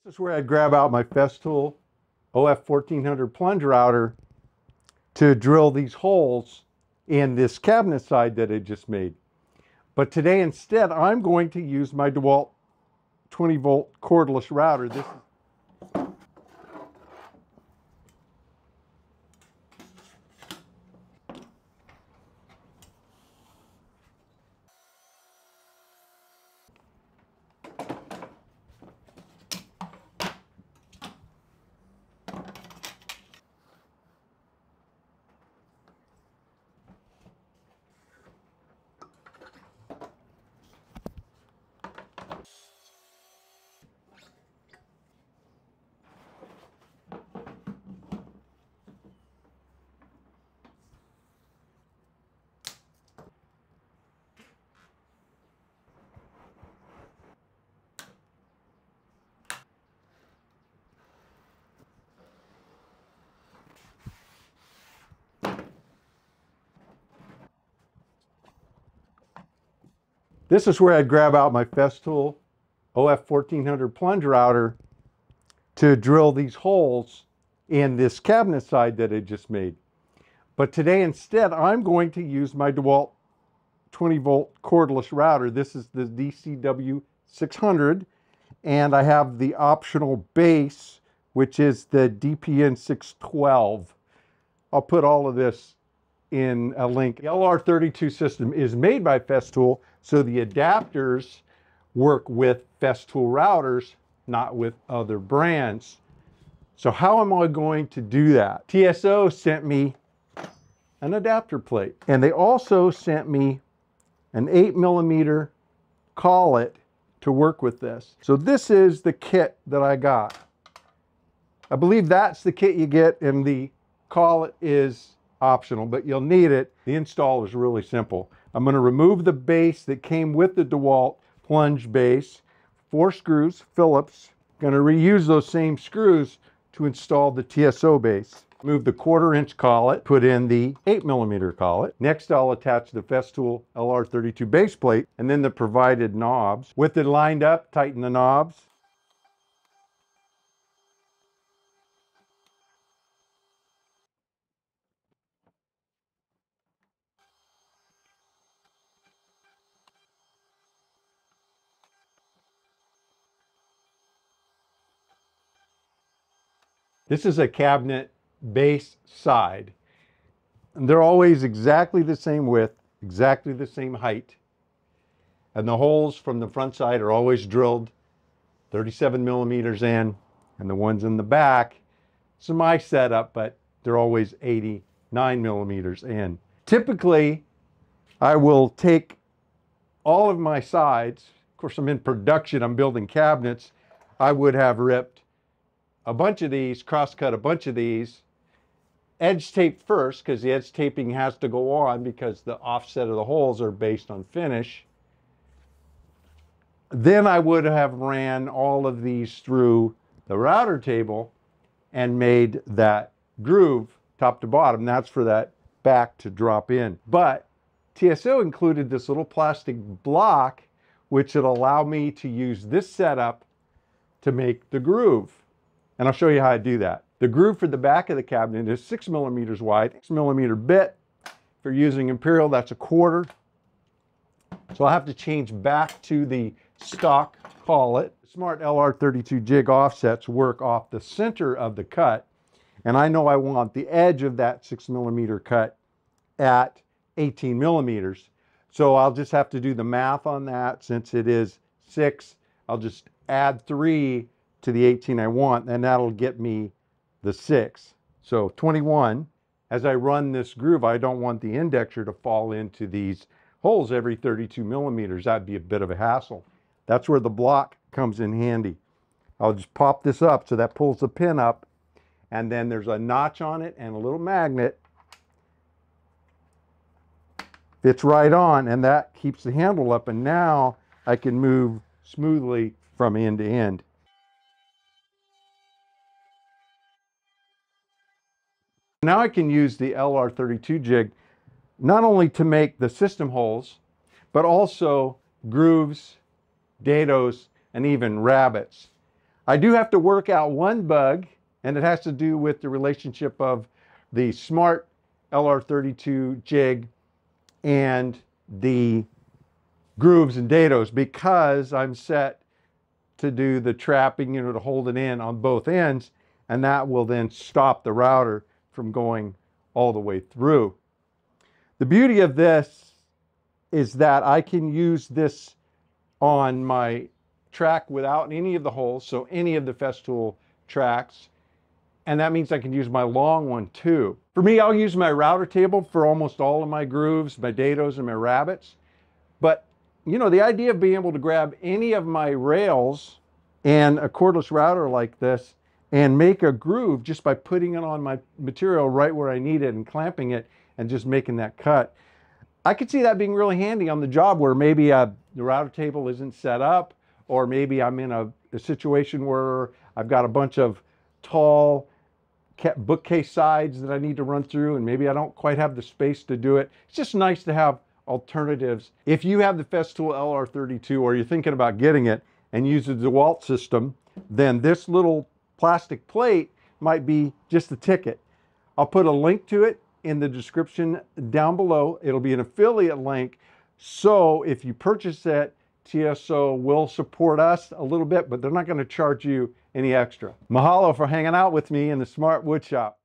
This is where I'd grab out my Festool OF1400 plunge router to drill these holes in this cabinet side that I just made. But today instead, I'm going to use my Dewalt 20-volt cordless router. This is where I'd grab out my Festool OF1400 plunge router to drill these holes in this cabinet side that I just made. But today instead, I'm going to use my Dewalt 20-volt cordless router. This is the DCW 600, and I have the optional base, which is the DPN 612. I'll put all of this in a link. The LR32 system is made by Festool, so the adapters work with Festool routers, not with other brands. So how am I going to do that? TSO sent me an adapter plate, and they also sent me an 8mm collet to work with this. So this is the kit that I got. I believe that's the kit you get, and the collet is optional, but you'll need it. The install is really simple. I'm going to remove the base that came with the DeWalt plunge base, 4 screws, Phillips. Going to reuse those same screws to install the TSO base. Move the 1/4-inch collet, put in the 8mm collet. Next, I'll attach the Festool LR32 base plate and then the provided knobs. With it lined up, tighten the knobs. This is a cabinet base side. And they're always exactly the same width, exactly the same height. And the holes from the front side are always drilled 37mm in, and the ones in the back, it's my setup, but they're always 89mm in. Typically, I will take all of my sides. Of course, I'm in production, I'm building cabinets. I would have ripped a bunch of these, cross-cut a bunch of these, edge tape first, because the edge taping has to go on because the offset of the holes are based on finish. Then I would have ran all of these through the router table and made that groove top to bottom. That's for that back to drop in. But TSO included this little plastic block, which would allow me to use this setup to make the groove. And I'll show you how I do that. The groove for the back of the cabinet is 6mm wide, 6mm bit. If you're using Imperial, that's 1/4. So I'll have to change back to the stock collet. Smart LR32 jig offsets work off the center of the cut. And I know I want the edge of that 6mm cut at 18mm. So I'll just have to do the math on that. Since it is 6, I'll just add 3 to the 18 I want, and that'll get me the 6. So 21. As I run this groove, I don't want the indexer to fall into these holes every 32mm. That'd be a bit of a hassle. That's where the block comes in handy. I'll just pop this up so that pulls the pin up, and then there's a notch on it and a little magnet. Fits right on, and that keeps the handle up, and now I can move smoothly from end to end. Now I can use the LR32 jig not only to make the system holes, but also grooves, dados, and even rabbets. I do have to work out one bug, and it has to do with the relationship of the smart LR32 jig and the grooves and dados, because I'm set to do the trapping, to hold it in on both ends, and that will then stop the router from going all the way through. The beauty of this is that I can use this on my track without any of the holes, so any of the Festool tracks, and that means I can use my long one too. For me, I'll use my router table for almost all of my grooves, my dados and my rabbets, but the idea of being able to grab any of my rails and a cordless router like this and make a groove just by putting it on my material right where I need it and clamping it and just making that cut. I could see that being really handy on the job where maybe the router table isn't set up, or maybe I'm in a situation where I've got a bunch of tall bookcase sides that I need to run through, and maybe I don't quite have the space to do it. It's just nice to have alternatives. If you have the Festool LR32 or you're thinking about getting it and use the Dewalt system, then this little plastic plate might be just the ticket. I'll put a link to it in the description down below. It'll be an affiliate link, so if you purchase it, TSO will support us a little bit, but they're not going to charge you any extra. Mahalo for hanging out with me in the Smart Wood Shop.